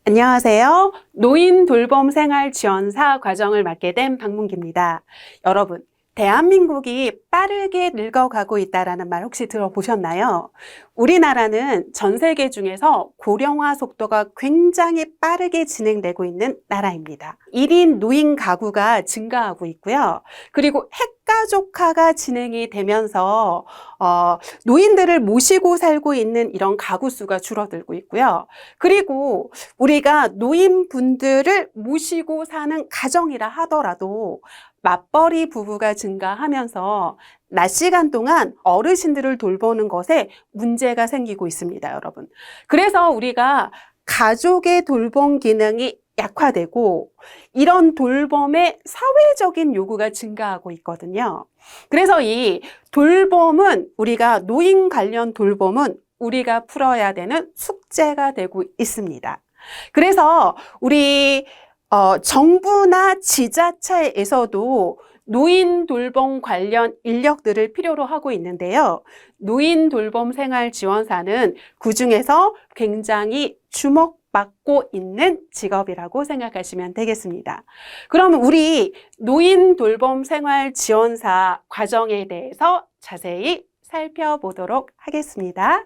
안녕하세요. 노인 돌봄 생활 지원사 과정을 맡게 된 박문기입니다. 여러분, 대한민국이 빠르게 늙어가고 있다는 말 혹시 들어보셨나요? 우리나라는 전 세계 중에서 고령화 속도가 굉장히 빠르게 진행되고 있는 나라입니다. 1인 노인 가구가 증가하고 있고요. 그리고 핵가족화가 진행이 되면서 노인들을 모시고 살고 있는 이런 가구 수가 줄어들고 있고요. 그리고 우리가 노인분들을 모시고 사는 가정이라 하더라도 맞벌이 부부가 증가하면서 낮 시간 동안 어르신들을 돌보는 것에 문제가 생기고 있습니다, 여러분. 그래서 우리가 가족의 돌봄 기능이 약화되고 이런 돌봄의 사회적인 요구가 증가하고 있거든요. 그래서 이 돌봄은 우리가 노인 관련 돌봄은 우리가 풀어야 되는 숙제가 되고 있습니다. 그래서 우리 정부나 지자체에서도 노인 돌봄 관련 인력들을 필요로 하고 있는데요. 노인 돌봄 생활 지원사는 그중에서 굉장히 주목받고 있는 직업이라고 생각하시면 되겠습니다. 그럼 우리 노인 돌봄 생활 지원사 과정에 대해서 자세히 살펴보도록 하겠습니다.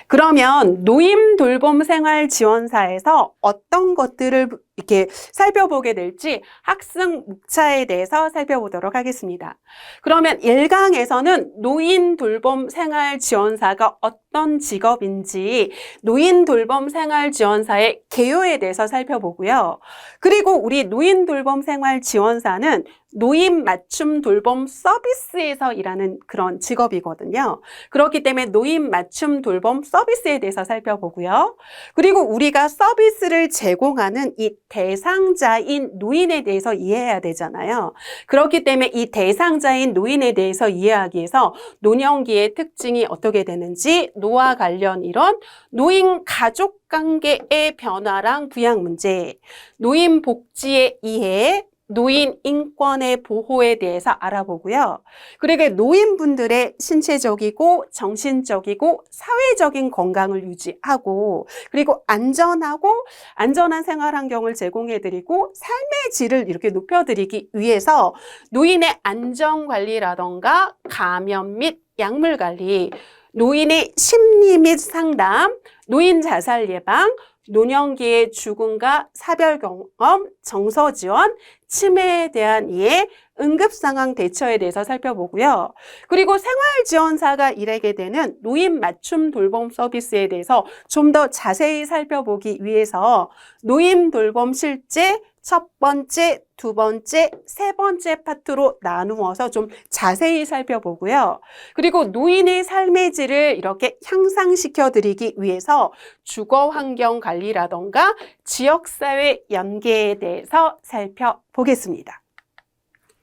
그러면 노인 돌봄 생활 지원사에서 어떤 것들을 이렇게 살펴보게 될지 학습 목차에 대해서 살펴보도록 하겠습니다. 그러면 1강에서는 노인 돌봄 생활 지원사가 어떤 직업인지 노인 돌봄 생활 지원사의 개요에 대해서 살펴보고요. 그리고 우리 노인 돌봄 생활 지원사는 노인 맞춤 돌봄 서비스에서 일하는 그런 직업이거든요. 그렇기 때문에 노인 맞춤 돌봄 서비스에 대해서 살펴보고요. 그리고 우리가 서비스를 제공하는 이 대상자인 노인에 대해서 이해해야 되잖아요. 그렇기 때문에 이 대상자인 노인에 대해서 이해하기 위해서 노년기의 특징이 어떻게 되는지 노화 관련 이론, 노인 가족 관계의 변화랑 부양 문제, 노인 복지의 이해, 노인 인권의 보호에 대해서 알아보고요. 그리고 노인분들의 신체적이고 정신적이고 사회적인 건강을 유지하고 그리고 안전한 생활 환경을 제공해드리고 삶의 질을 이렇게 높여드리기 위해서 노인의 안전관리라던가 감염 및 약물관리, 노인의 심리 및 상담, 노인 자살 예방, 노년기의 죽음과 사별 경험, 정서 지원, 치매에 대한 이해, 응급상황 대처에 대해서 살펴보고요. 그리고 생활지원사가 일하게 되는 노인 맞춤 돌봄 서비스에 대해서 좀 더 자세히 살펴보기 위해서 노인 돌봄 실제 첫 번째, 두 번째, 세 번째 파트로 나누어서 좀 자세히 살펴보고요. 그리고 노인의 삶의 질을 이렇게 향상시켜 드리기 위해서 주거 환경 관리라던가 지역사회 연계에 대해서 살펴보겠습니다.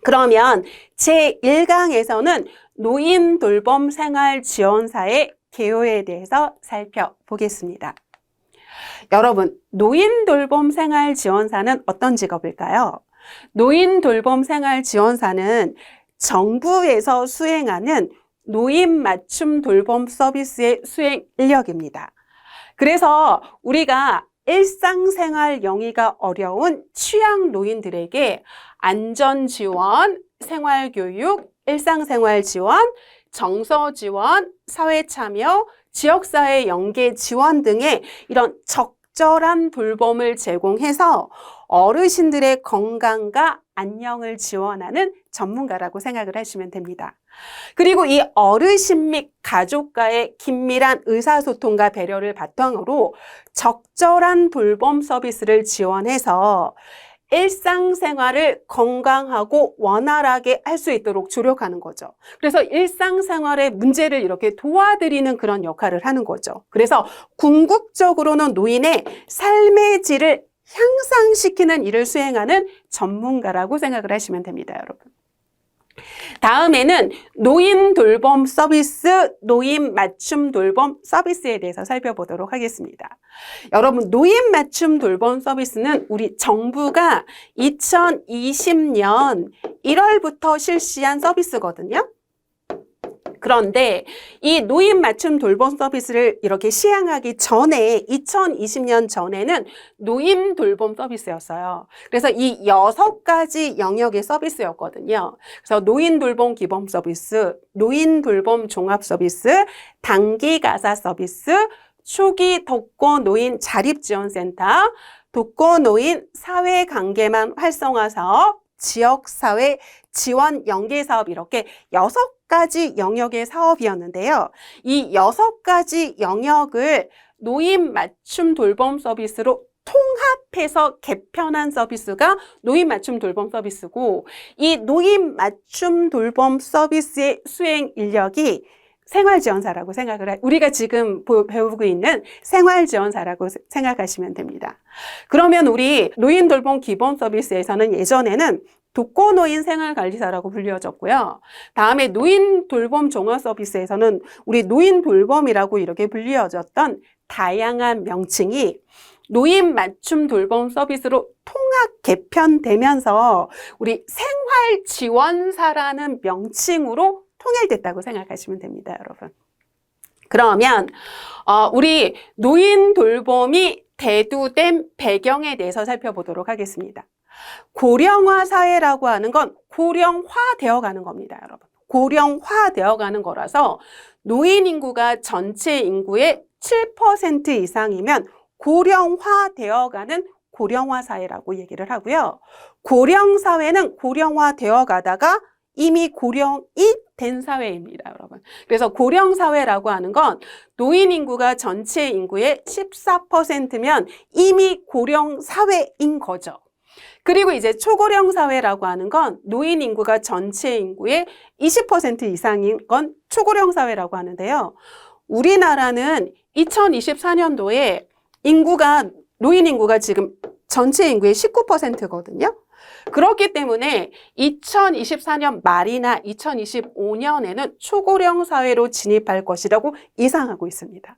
그러면 제1강에서는 노인 돌봄 생활 지원사의 개요에 대해서 살펴보겠습니다. 여러분, 노인 돌봄 생활 지원사는 어떤 직업일까요? 노인 돌봄 생활 지원사는 정부에서 수행하는 노인 맞춤 돌봄 서비스의 수행 인력입니다. 그래서 우리가 일상생활 영위가 어려운 취약 노인들에게 안전 지원, 생활교육, 일상생활 지원, 정서 지원, 사회 참여, 지역사회 연계 지원 등의 이런 적절한 돌봄을 제공해서 어르신들의 건강과 안녕을 지원하는 전문가라고 생각을 하시면 됩니다. 그리고 이 어르신 및 가족과의 긴밀한 의사소통과 배려를 바탕으로 적절한 돌봄 서비스를 지원해서 일상생활을 건강하고 원활하게 할 수 있도록 조력하는 거죠. 그래서 일상생활의 문제를 이렇게 도와드리는 그런 역할을 하는 거죠. 그래서 궁극적으로는 노인의 삶의 질을 향상시키는 일을 수행하는 전문가라고 생각을 하시면 됩니다, 여러분. 다음에는 노인 돌봄 서비스, 노인 맞춤 돌봄 서비스에 대해서 살펴보도록 하겠습니다. 여러분, 노인 맞춤 돌봄 서비스는 우리 정부가 2020년 1월부터 실시한 서비스거든요. 그런데 이 노인 맞춤 돌봄 서비스를 이렇게 시행하기 전에 2020년 전에는 노인 돌봄 서비스였어요. 그래서 이 6가지 영역의 서비스였거든요. 그래서 노인 돌봄 기본 서비스, 노인 돌봄 종합 서비스, 단기 가사 서비스, 초기 독거 노인 자립지원센터, 독거 노인 사회관계망 활성화 사업, 지역사회 지원 연계 사업 이렇게 6가지 영역의 사업이었는데요. 이 6가지 영역을 노인 맞춤 돌봄 서비스로 통합해서 개편한 서비스가 노인 맞춤 돌봄 서비스고 이 노인 맞춤 돌봄 서비스의 수행 인력이 생활지원사라고 생각을 우리가 지금 배우고 있는 생활지원사라고 생각하시면 됩니다. 그러면 우리 노인 돌봄 기본 서비스에서는 예전에는 독거노인 생활관리사라고 불려졌고요. 다음에 노인 돌봄 종합 서비스에서는 우리 노인 돌봄이라고 이렇게 불려졌던 다양한 명칭이 노인 맞춤 돌봄 서비스로 통합 개편되면서 우리 생활지원사라는 명칭으로 통일됐다고 생각하시면 됩니다, 여러분. 그러면 우리 노인 돌봄이 대두된 배경에 대해서 살펴보도록 하겠습니다. 고령화 사회라고 하는 건 고령화되어 가는 겁니다, 여러분. 고령화되어 가는 거라서 노인 인구가 전체 인구의 7% 이상이면 고령화되어 가는 고령화 사회라고 얘기를 하고요. 고령 사회는 고령화되어 가다가 이미 고령이 된 사회입니다, 여러분. 그래서 고령 사회라고 하는 건 노인 인구가 전체 인구의 14%면 이미 고령 사회인 거죠. 그리고 이제 초고령 사회라고 하는 건 노인 인구가 전체 인구의 20% 이상인 건 초고령 사회라고 하는데요. 우리나라는 2024년도에 노인 인구가 지금 전체 인구의 19%거든요. 그렇기 때문에 2024년 말이나 2025년에는 초고령 사회로 진입할 것이라고 예상하고 있습니다.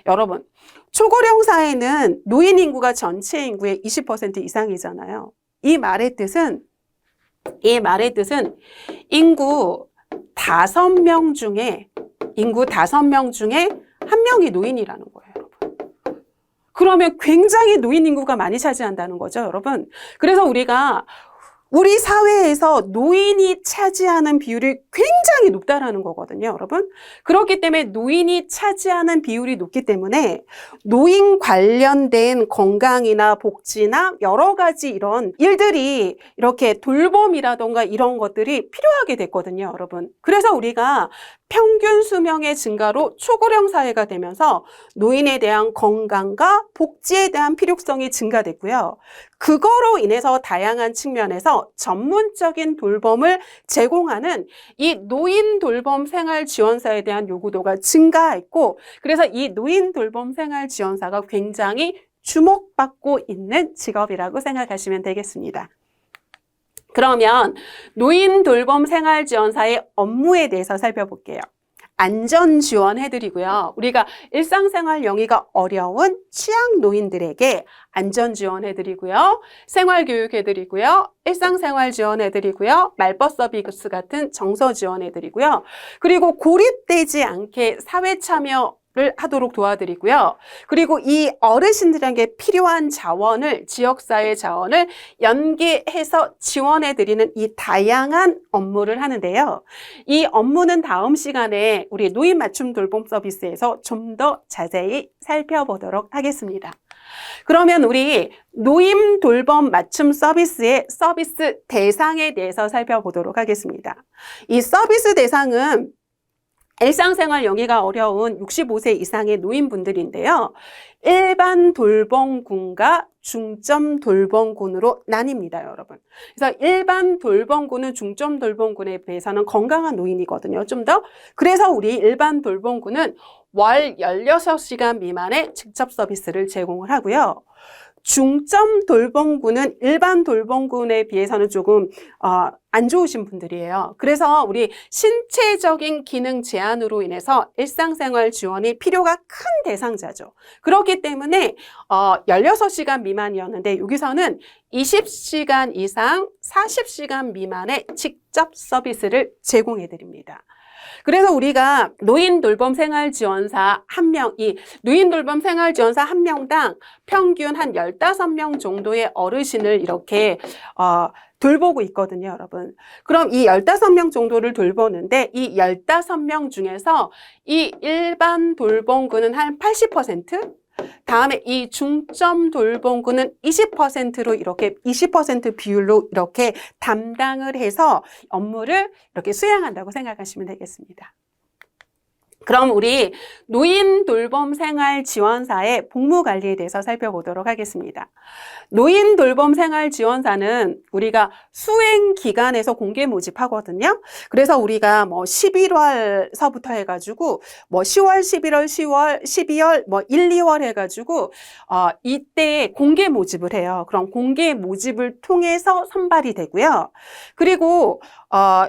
여러분, 초고령 사회는 노인 인구가 전체 인구의 20% 이상이잖아요. 이 말의 뜻은 인구 5명 중에 1명이 노인이라는 거예요, 여러분. 그러면 굉장히 노인 인구가 많이 차지한다는 거죠, 여러분. 그래서 우리 사회에서 노인이 차지하는 비율이 굉장히 높다라는 거거든요, 여러분. 그렇기 때문에 노인이 차지하는 비율이 높기 때문에 노인 관련된 건강이나 복지나 여러 가지 이런 일들이 이렇게 돌봄이라던가 이런 것들이 필요하게 됐거든요, 여러분. 그래서 우리가 평균 수명의 증가로 초고령 사회가 되면서 노인에 대한 건강과 복지에 대한 필요성이 증가됐고요. 그거로 인해서 다양한 측면에서 전문적인 돌봄을 제공하는 이 노인 돌봄 생활 지원사에 대한 요구도가 증가했고, 그래서 이 노인 돌봄 생활 지원사가 굉장히 주목받고 있는 직업이라고 생각하시면 되겠습니다. 그러면 노인 돌봄 생활 지원사의 업무에 대해서 살펴볼게요. 안전 지원해드리고요. 우리가 일상생활 영위가 어려운 취약 노인들에게 안전 지원해드리고요. 생활교육해드리고요. 일상생활 지원해드리고요. 말벗 서비스 같은 정서 지원해드리고요. 그리고 고립되지 않게 사회 참여를 하도록 도와드리고요. 그리고 이 어르신들에게 필요한 자원을, 지역사회 자원을 연계해서 지원해드리는 이 다양한 업무를 하는데요. 이 업무는 다음 시간에 우리 노인 맞춤 돌봄 서비스에서 좀 더 자세히 살펴보도록 하겠습니다. 그러면 우리 노인 돌봄 맞춤 서비스의 서비스 대상에 대해서 살펴보도록 하겠습니다. 이 서비스 대상은 일상생활 영위가 어려운 65세 이상의 노인분들인데요. 일반 돌봄군과 중점 돌봄군으로 나뉩니다, 여러분. 그래서 일반 돌봄군은 중점 돌봄군에 비해서는 건강한 노인이거든요, 좀 더. 그래서 우리 일반 돌봄군은 월 16시간 미만의 직접 서비스를 제공을 하고요. 중점 돌봄군은 일반 돌봄군에 비해서는 조금 안 좋으신 분들이에요. 그래서 우리 신체적인 기능 제한으로 인해서 일상생활 지원이 필요가 큰 대상자죠. 그렇기 때문에 16시간 미만이었는데 여기서는 20시간 이상 40시간 미만의 직접 서비스를 제공해 드립니다. 그래서 우리가 노인 돌봄 생활 지원사 1명, 이 노인 돌봄 생활 지원사 1명당 평균 한 15명 정도의 어르신을 이렇게 돌보고 있거든요, 여러분. 그럼 이 15명 정도를 돌보는데 이 15명 중에서 이 일반 돌봄군은 한 80%, 다음에 이 중점 돌봄군은 20%로 이렇게 20% 비율로 이렇게 담당을 해서 업무를 이렇게 수행한다고 생각하시면 되겠습니다. 그럼 우리 노인 돌봄 생활 지원사의 복무 관리에 대해서 살펴보도록 하겠습니다. 노인 돌봄 생활 지원사는 우리가 수행 기간에서 공개 모집하거든요. 그래서 우리가 뭐 11월서부터 해가지고 뭐 10월, 11월, 10월, 12월, 뭐 1, 2월 해가지고 이때 공개 모집을 해요. 그럼 공개 모집을 통해서 선발이 되고요. 그리고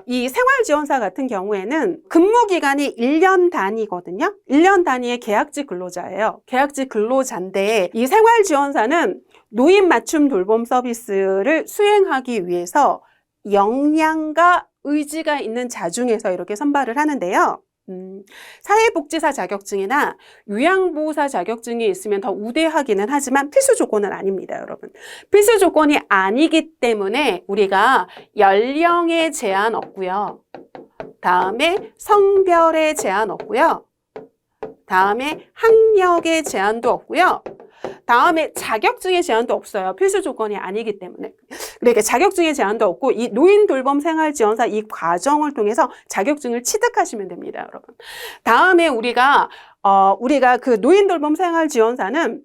이 생활지원사 같은 경우에는 근무 기간이 1년 단위거든요. 1년 단위의 계약직 근로자예요. 계약직 근로자인데 이 생활지원사는 노인 맞춤 돌봄 서비스를 수행하기 위해서 역량과 의지가 있는 자 중에서 이렇게 선발을 하는데요. 사회복지사 자격증이나 요양보호사 자격증이 있으면 더 우대하기는 하지만 필수 조건은 아닙니다, 여러분. 필수 조건이 아니기 때문에 우리가 연령의 제한 없고요. 다음에 성별의 제한 없고요. 다음에 학력의 제한도 없고요. 다음에 자격증의 제한도 없어요. 필수 조건이 아니기 때문에. 그러니까 자격증의 제한도 없고 이 노인 돌봄 생활 지원사 이 과정을 통해서 자격증을 취득하시면 됩니다, 여러분. 다음에 우리가 그 노인 돌봄 생활 지원사는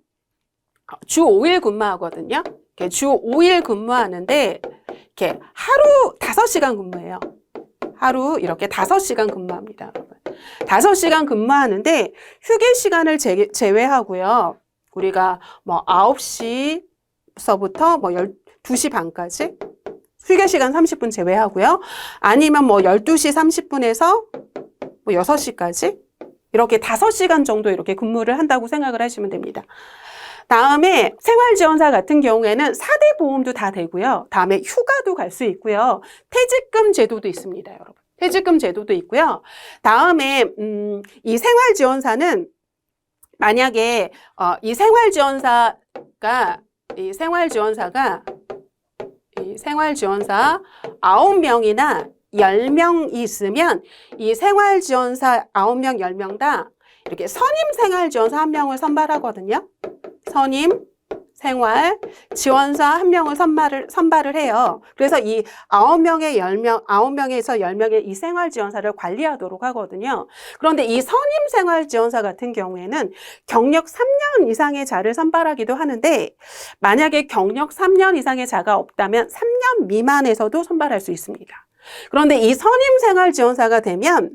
주 5일 근무하거든요. 주 5일 근무하는데 이렇게 하루 5시간 근무해요. 하루 이렇게 5시간 근무합니다, 여러분. 5시간 근무하는데 휴게 시간을 제외하고요. 우리가 뭐 9시서부터 뭐 12시 반까지 휴게 시간 30분 제외하고요. 아니면 뭐 12시 30분에서 뭐 6시까지 이렇게 5시간 정도 이렇게 근무를 한다고 생각을 하시면 됩니다. 다음에 생활지원사 같은 경우에는 4대 보험도 다 되고요. 다음에 휴가도 갈 수 있고요. 퇴직금 제도도 있습니다, 여러분. 퇴직금 제도도 있고요. 다음에 이 생활지원사는 만약에 이 생활지원사 9명이나 10명이 있으면 이 생활지원사 9명, 10명당 이렇게 선임 생활지원사 1명을 선발하거든요. 선임 생활 지원사 1명을 선발을 해요. 그래서 이 9명에서 10명의 이 생활 지원사를 관리하도록 하거든요. 그런데 이 선임 생활 지원사 같은 경우에는 경력 3년 이상의 자를 선발하기도 하는데 만약에 경력 3년 이상의 자가 없다면 3년 미만에서도 선발할 수 있습니다. 그런데 이 선임 생활 지원사가 되면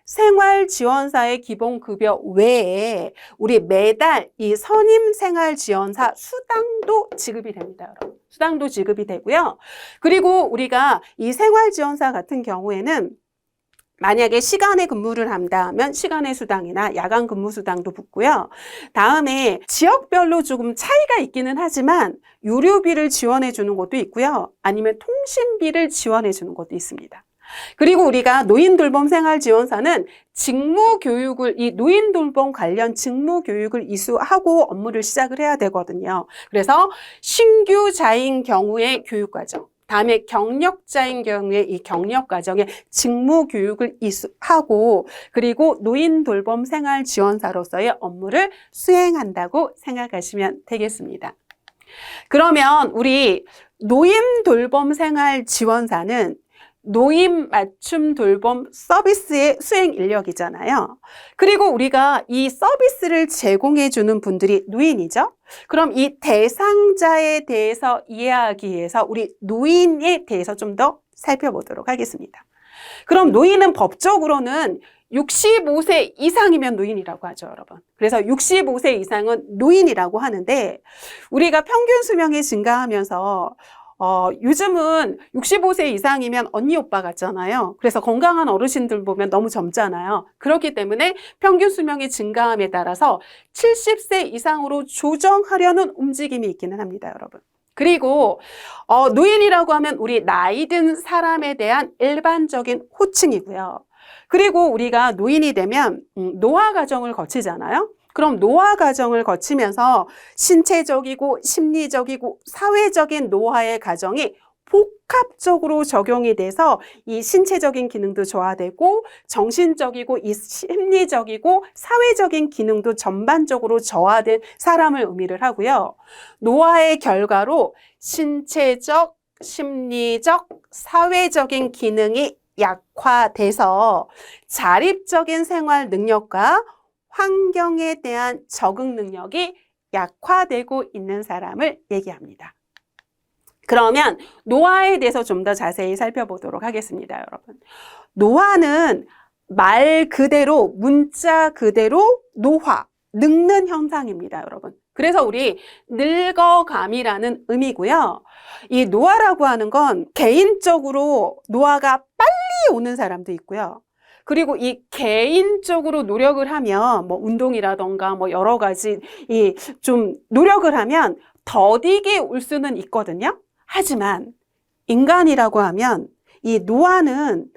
생활지원사의 기본급여 외에 우리 매달 이 선임생활지원사 수당도 지급이 됩니다, 여러분. 수당도 지급이 되고요. 그리고 우리가 이 생활지원사 같은 경우에는 만약에 시간에 근무를 한다면 시간의 수당이나 야간 근무 수당도 붙고요. 다음에 지역별로 조금 차이가 있기는 하지만 유류비를 지원해 주는 곳도 있고요. 아니면 통신비를 지원해 주는 곳도 있습니다. 그리고 우리가 노인돌봄 생활지원사는 직무교육을, 이 노인돌봄 관련 직무교육을 이수하고 업무를 시작을 해야 되거든요. 그래서 신규자인 경우의 교육과정, 다음에 경력자인 경우에 이 경력과정에 직무교육을 이수하고 그리고 노인돌봄 생활지원사로서의 업무를 수행한다고 생각하시면 되겠습니다. 그러면 우리 노인돌봄 생활지원사는 노인 맞춤 돌봄 서비스의 수행 인력이잖아요. 그리고 우리가 이 서비스를 제공해 주는 분들이 노인이죠. 그럼 이 대상자에 대해서 이해하기 위해서 우리 노인에 대해서 좀 더 살펴보도록 하겠습니다. 그럼 노인은 법적으로는 65세 이상이면 노인이라고 하죠, 여러분. 그래서 65세 이상은 노인이라고 하는데 우리가 평균 수명이 증가하면서 요즘은 65세 이상이면 언니 오빠 같잖아요. 그래서 건강한 어르신들 보면 너무 젊잖아요. 그렇기 때문에 평균 수명이 증가함에 따라서 70세 이상으로 조정하려는 움직임이 있기는 합니다, 여러분. 그리고 노인이라고 하면 우리 나이 든 사람에 대한 일반적인 호칭이고요. 그리고 우리가 노인이 되면 노화 과정을 거치잖아요. 그럼 노화 과정을 거치면서 신체적이고 심리적이고 사회적인 노화의 과정이 복합적으로 적용이 돼서 이 신체적인 기능도 저하되고 정신적이고 이 심리적이고 사회적인 기능도 전반적으로 저하된 사람을 의미를 하고요. 노화의 결과로 신체적, 심리적, 사회적인 기능이 약화돼서 자립적인 생활 능력과 환경에 대한 적응 능력이 약화되고 있는 사람을 얘기합니다. 그러면 노화에 대해서 좀 더 자세히 살펴보도록 하겠습니다, 여러분. 노화는 말 그대로, 문자 그대로 노화, 늙는 현상입니다, 여러분. 그래서 우리 늙어감이라는 의미고요. 이 노화라고 하는 건 개인적으로 노화가 빨리 오는 사람도 있고요. 그리고 이 개인적으로 노력을 하면 뭐 운동이라던가 뭐 여러 가지 이 좀 노력을 하면 더디게 올 수는 있거든요. 하지만 인간이라고 하면 이 노화는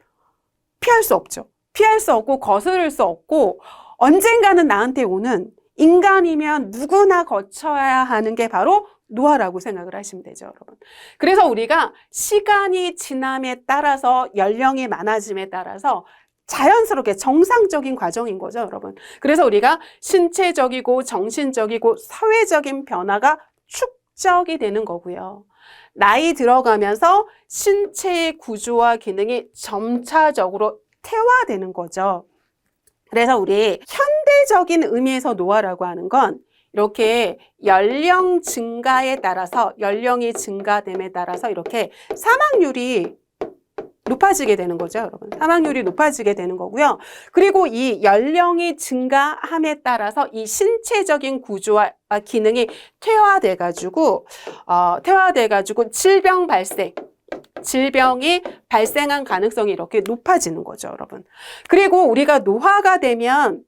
피할 수 없죠. 피할 수 없고 거스를 수 없고 언젠가는 나한테 오는 인간이면 누구나 거쳐야 하는 게 바로 노화라고 생각을 하시면 되죠, 여러분. 그래서 우리가 시간이 지남에 따라서 연령이 많아짐에 따라서 자연스럽게 정상적인 과정인 거죠, 여러분. 그래서 우리가 신체적이고 정신적이고 사회적인 변화가 축적이 되는 거고요. 나이 들어가면서 신체의 구조와 기능이 점차적으로 퇴화되는 거죠. 그래서 우리 현대적인 의미에서 노화라고 하는 건 이렇게 연령 증가에 따라서 연령이 증가됨에 따라서 이렇게 사망률이 높아지게 되는 거죠, 여러분. 사망률이 높아지게 되는 거고요. 그리고 이 연령이 증가함에 따라서 이 신체적인 구조와 기능이 퇴화돼가지고 질병이 발생한 가능성이 이렇게 높아지는 거죠, 여러분. 그리고 우리가 노화가 되면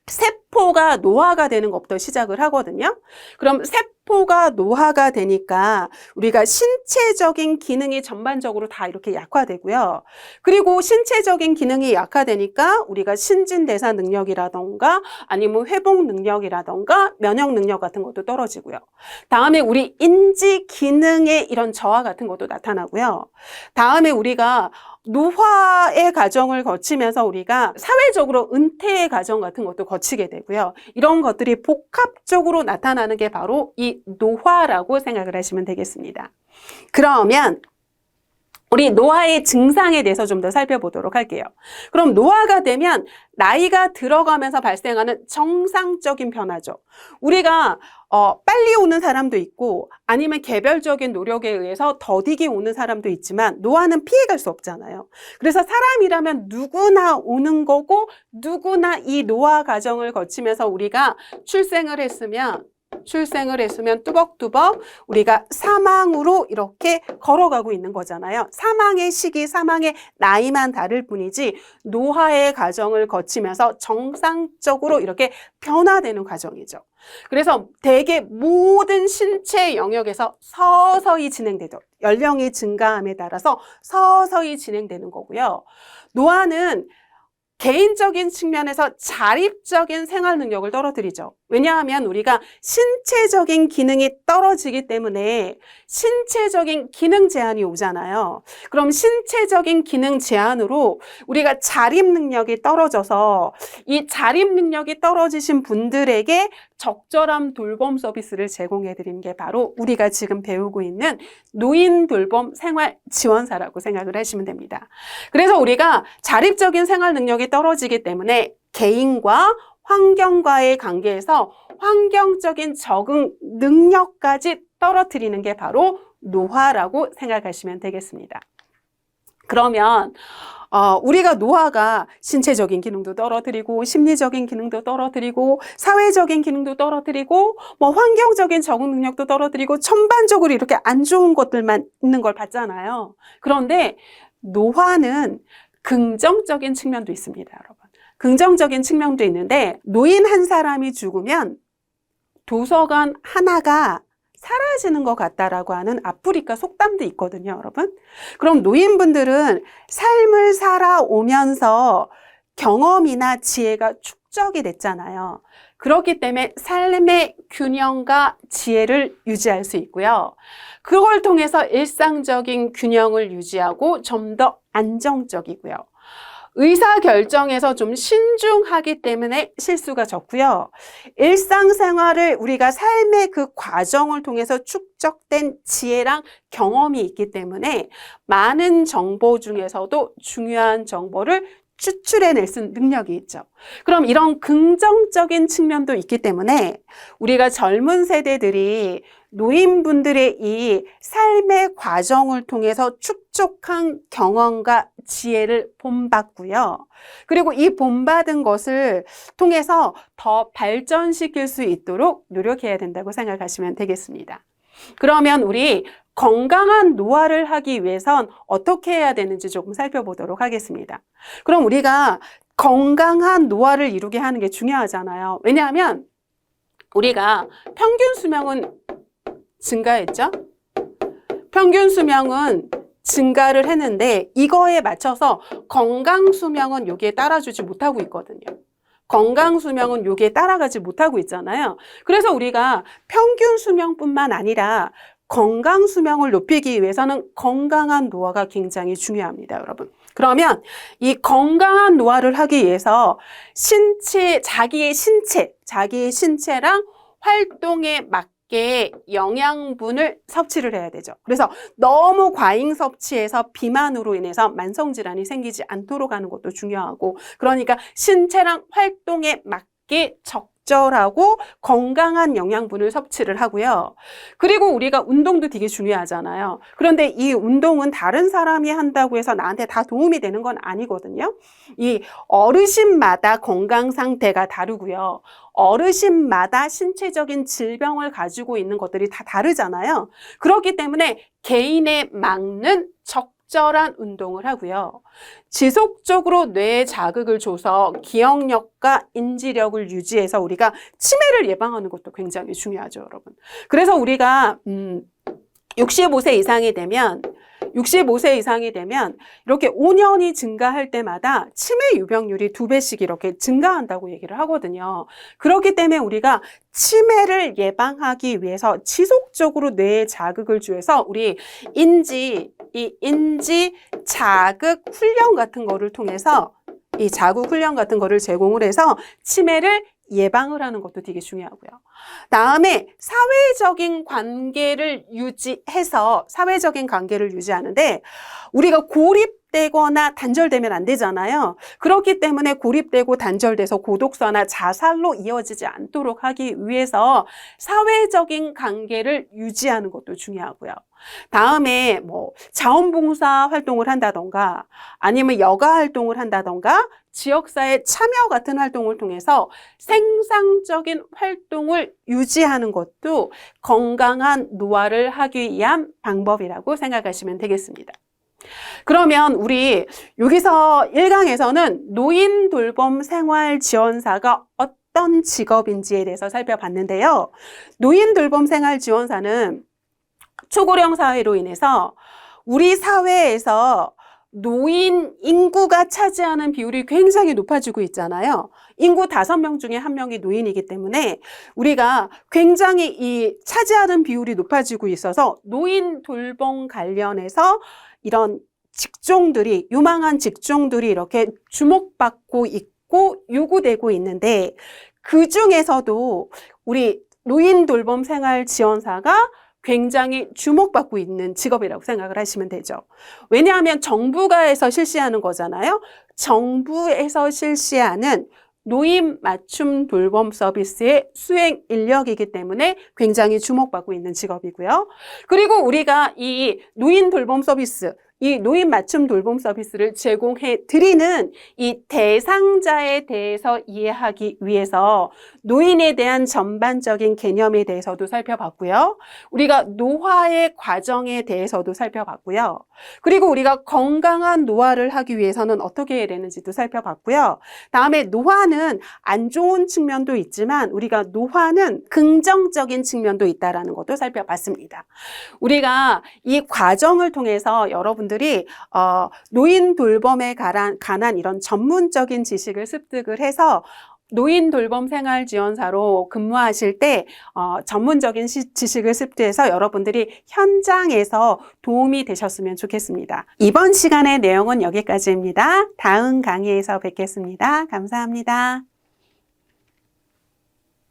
세포가 노화가 되는 것부터 시작을 하거든요. 그럼 세포가 노화가 되니까 우리가 신체적인 기능이 전반적으로 다 이렇게 약화되고요. 그리고 신체적인 기능이 약화되니까 우리가 신진대사 능력이라던가 아니면 회복 능력이라던가 면역 능력 같은 것도 떨어지고요. 다음에 우리 인지 기능의 이런 저하 같은 것도 나타나고요. 다음에 우리가 노화의 과정을 거치면서 우리가 사회적으로 은퇴의 과정 같은 것도 거치게 되고요. 이런 것들이 복합적으로 나타나는 게 바로 이 노화라고 생각을 하시면 되겠습니다. 그러면 우리 노화의 증상에 대해서 좀 더 살펴보도록 할게요. 그럼 노화가 되면 나이가 들어가면서 발생하는 정상적인 변화죠. 우리가 빨리 오는 사람도 있고 아니면 개별적인 노력에 의해서 더디게 오는 사람도 있지만 노화는 피해갈 수 없잖아요. 그래서 사람이라면 누구나 오는 거고 누구나 이 노화 과정을 거치면서 우리가 출생을 했으면 뚜벅뚜벅 우리가 사망으로 이렇게 걸어가고 있는 거잖아요. 사망의 시기, 사망의 나이만 다를 뿐이지 노화의 과정을 거치면서 정상적으로 이렇게 변화되는 과정이죠. 그래서 대개 모든 신체 영역에서 서서히 진행되죠. 연령이 증가함에 따라서 서서히 진행되는 거고요. 노화는 개인적인 측면에서 자립적인 생활 능력을 떨어뜨리죠. 왜냐하면 우리가 신체적인 기능이 떨어지기 때문에 신체적인 기능 제한이 오잖아요. 그럼 신체적인 기능 제한으로 우리가 자립 능력이 떨어져서 이 자립 능력이 떨어지신 분들에게 적절한 돌봄 서비스를 제공해 드리는 게 바로 우리가 지금 배우고 있는 노인 돌봄 생활 지원사라고 생각을 하시면 됩니다. 그래서 우리가 자립적인 생활 능력이 떨어지기 때문에 개인과 환경과의 관계에서 환경적인 적응 능력까지 떨어뜨리는 게 바로 노화라고 생각하시면 되겠습니다. 그러면 우리가 노화가 신체적인 기능도 떨어뜨리고 심리적인 기능도 떨어뜨리고 사회적인 기능도 떨어뜨리고 뭐 환경적인 적응 능력도 떨어뜨리고 전반적으로 이렇게 안 좋은 것들만 있는 걸 봤잖아요. 그런데 노화는 긍정적인 측면도 있습니다, 여러분. 긍정적인 측면도 있는데 노인 한 사람이 죽으면 도서관 하나가 사라지는 것 같다라고 하는 아프리카 속담도 있거든요, 여러분. 그럼 노인분들은 삶을 살아오면서 경험이나 지혜가 축적이 됐잖아요. 그렇기 때문에 삶의 균형과 지혜를 유지할 수 있고요. 그걸 통해서 일상적인 균형을 유지하고 좀 더 안정적이고요. 의사결정에서 좀 신중하기 때문에 실수가 적고요. 일상생활을 우리가 삶의 그 과정을 통해서 축적된 지혜랑 경험이 있기 때문에 많은 정보 중에서도 중요한 정보를 추출해낼 수 있는 능력이 있죠. 그럼 이런 긍정적인 측면도 있기 때문에 우리가 젊은 세대들이 노인분들의 이 삶의 과정을 통해서 축적한 경험과 지혜를 본받고요. 그리고 이 본받은 것을 통해서 더 발전시킬 수 있도록 노력해야 된다고 생각하시면 되겠습니다. 그러면 우리 건강한 노화를 하기 위해선 어떻게 해야 되는지 조금 살펴보도록 하겠습니다. 그럼 우리가 건강한 노화를 이루게 하는 게 중요하잖아요. 왜냐하면 우리가 평균 수명은 증가했죠? 평균 수명은 증가를 했는데 이거에 맞춰서 건강 수명은 여기에 따라주지 못하고 있거든요. 건강 수명은 여기에 따라가지 못하고 있잖아요. 그래서 우리가 평균 수명뿐만 아니라 건강 수명을 높이기 위해서는 건강한 노화가 굉장히 중요합니다, 여러분. 그러면 이 건강한 노화를 하기 위해서 자기의 신체랑 활동에 맞게 영양분을 섭취를 해야 되죠. 그래서 너무 과잉 섭취해서 비만으로 인해서 만성질환이 생기지 않도록 하는 것도 중요하고, 그러니까 신체랑 활동에 맞게 적절하고 건강한 영양분을 섭취를 하고요. 그리고 우리가 운동도 되게 중요하잖아요. 그런데 이 운동은 다른 사람이 한다고 해서 나한테 다 도움이 되는 건 아니거든요. 이 어르신마다 건강 상태가 다르고요. 어르신마다 신체적인 질병을 가지고 있는 것들이 다 다르잖아요. 그렇기 때문에 개인에 맞는 적절한 운동을 하고요. 지속적으로 뇌에 자극을 줘서 기억력과 인지력을 유지해서 우리가 치매를 예방하는 것도 굉장히 중요하죠, 여러분. 그래서 우리가 65세 이상이 되면 이렇게 5년이 증가할 때마다 치매 유병률이 2배씩 이렇게 증가한다고 얘기를 하거든요. 그렇기 때문에 우리가 치매를 예방하기 위해서 지속적으로 뇌에 자극을 주어서 우리 인지 자극 훈련 같은 거를 통해서 이 자극 훈련 같은 거를 제공을 해서 치매를 예방을 하는 것도 되게 중요하고요. 다음에 사회적인 관계를 유지하는데 우리가 고립되거나 단절되면 안 되잖아요. 그렇기 때문에 고립되고 단절돼서 고독사나 자살로 이어지지 않도록 하기 위해서 사회적인 관계를 유지하는 것도 중요하고요. 다음에 자원봉사 활동을 한다던가 아니면 여가 활동을 한다던가 지역사회 참여 같은 활동을 통해서 생산적인 활동을 유지하는 것도 건강한 노화를 하기 위한 방법이라고 생각하시면 되겠습니다. 그러면 우리 여기서 1강에서는 노인 돌봄 생활 지원사가 어떤 직업인지에 대해서 살펴봤는데요. 노인 돌봄 생활 지원사는 초고령 사회로 인해서 우리 사회에서 노인 인구가 차지하는 비율이 굉장히 높아지고 있잖아요. 인구 5명 중에 1명이 노인이기 때문에 우리가 굉장히 이 차지하는 비율이 높아지고 있어서 노인 돌봄 관련해서 이런 직종들이, 유망한 직종들이 이렇게 주목받고 있고 요구되고 있는데 그 중에서도 우리 노인 돌봄 생활 지원사가 굉장히 주목받고 있는 직업이라고 생각을 하시면 되죠. 왜냐하면 정부가에서 실시하는 거잖아요. 정부에서 실시하는 노인 맞춤 돌봄 서비스의 수행 인력이기 때문에 굉장히 주목받고 있는 직업이고요. 그리고 우리가 이 노인 돌봄 서비스, 이 노인 맞춤 돌봄 서비스를 제공해 드리는 이 대상자에 대해서 이해하기 위해서 노인에 대한 전반적인 개념에 대해서도 살펴봤고요. 우리가 노화의 과정에 대해서도 살펴봤고요. 그리고 우리가 건강한 노화를 하기 위해서는 어떻게 해야 되는지도 살펴봤고요. 다음에 노화는 안 좋은 측면도 있지만 우리가 노화는 긍정적인 측면도 있다는 것도 살펴봤습니다. 우리가 이 과정을 통해서 여러분들 여러분들이 노인 돌봄에 관한 이런 전문적인 지식을 습득을 해서 노인 돌봄 생활 지원사로 근무하실 때 전문적인 지식을 습득해서 여러분들이 현장에서 도움이 되셨으면 좋겠습니다. 이번 시간의 내용은 여기까지입니다. 다음 강의에서 뵙겠습니다. 감사합니다.